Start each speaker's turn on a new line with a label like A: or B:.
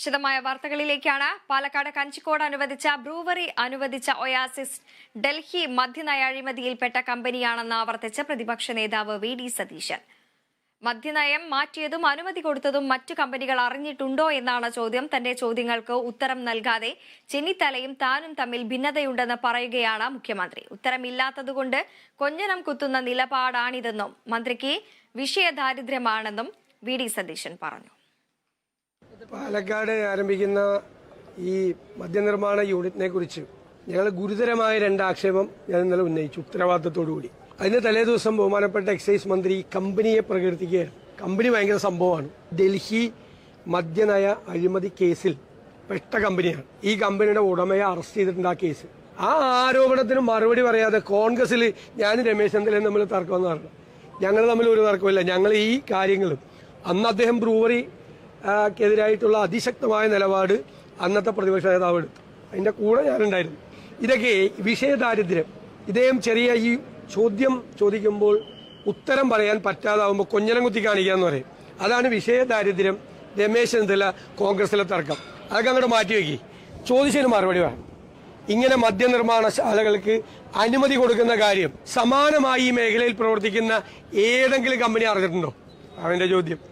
A: വിശദമായ വാർത്തകളിലേക്കാണ്. പാലക്കാട് കഞ്ചിക്കോട് അനുവദിച്ച ഒയാസിസ് ഡൽഹി മദ്യനയ അഴിമതിയിൽപ്പെട്ട കമ്പനിയാണെന്ന് ആവർത്തിച്ച് പ്രതിപക്ഷ നേതാവ് വി.ഡി. സതീശൻ. മദ്യനയം മാറ്റിയതും അനുമതി കൊടുത്തതും മറ്റു കമ്പനികൾ അറിഞ്ഞിട്ടുണ്ടോ എന്നാണ് ചോദ്യം. തന്റെ ചോദ്യങ്ങൾക്ക് ഉത്തരം നൽകാതെ ചെന്നിത്തലയും താനും തമ്മിൽ ഭിന്നതയുണ്ടെന്ന് പറയുകയാണ് മുഖ്യമന്ത്രി. ഉത്തരമില്ലാത്തതുകൊണ്ട് കൊഞ്ഞനം കുത്തുന്ന നിലപാടാണിതെന്നും മന്ത്രിക്ക് വിഷയദാരിദ്ര്യമാണെന്നും വി.ഡി. സതീശൻ പറഞ്ഞു.
B: പാലക്കാട് ആരംഭിക്കുന്ന ഈ മദ്യനിർമ്മാണ യൂണിറ്റിനെ കുറിച്ച് ഞങ്ങൾ ഗുരുതരമായ രണ്ട് ആക്ഷേപം ഞാൻ ഇന്നലെ ഉന്നയിച്ചു, ഉത്തരവാദിത്തത്തോടുകൂടി. അതിന് തലേദിവസം ബഹുമാനപ്പെട്ട എക്സൈസ് മന്ത്രി കമ്പനിയെ പ്രകീർത്തിക്കുകയാണ്. കമ്പനി ഭയങ്കര സംഭവമാണ്. ഡൽഹി മദ്യനയ അഴിമതി കേസിൽ പെട്ട കമ്പനിയാണ്. ഈ കമ്പനിയുടെ ഉടമയെ അറസ്റ്റ് ചെയ്തിട്ടുണ്ട് ആ കേസ്. ആ ആരോപണത്തിന് മറുപടി പറയാതെ കോൺഗ്രസിൽ ഞാനും രമേശ് ചെന്നിത്തലയും തമ്മിൽ തർക്കമെന്ന് പറഞ്ഞു. ഞങ്ങൾ തമ്മിൽ ഒരു തർക്കമില്ല. ഞങ്ങൾ ഈ കാര്യങ്ങളും അന്ന് അദ്ദേഹം ബ്രൂവറി ക്കെതിരായിട്ടുള്ള അതിശക്തമായ നിലപാട് അന്നത്തെ പ്രതിപക്ഷ നേതാവ് എടുത്തു. അതിന്റെ കൂടെ ഞാനുണ്ടായിരുന്നു. ഇതൊക്കെ വിഷയദാരിദ്ര്യം. ഇദ്ദേഹം ചെറിയ ഈ ചോദ്യം ചോദിക്കുമ്പോൾ ഉത്തരം പറയാൻ പറ്റാതാവുമ്പോൾ കൊഞ്ഞനം കുത്തി കാണിക്കുക എന്ന് പറയും. അതാണ് വിഷയദാരിദ്ര്യം. രമേശ് ചെന്നിത്തല കോൺഗ്രസിലെ തർക്കം അതൊക്കെ അങ്ങോട്ട് മാറ്റിവെക്കി. ചോദിച്ചതിന് മറുപടി വേണം. ഇങ്ങനെ മദ്യനിർമ്മാണശാലകൾക്ക് അനുമതി കൊടുക്കുന്ന കാര്യം സമാനമായി ഈ മേഖലയിൽ പ്രവർത്തിക്കുന്ന ഏതെങ്കിലും കമ്പനി അറിഞ്ഞിട്ടുണ്ടോ? അവന്റെ ചോദ്യം.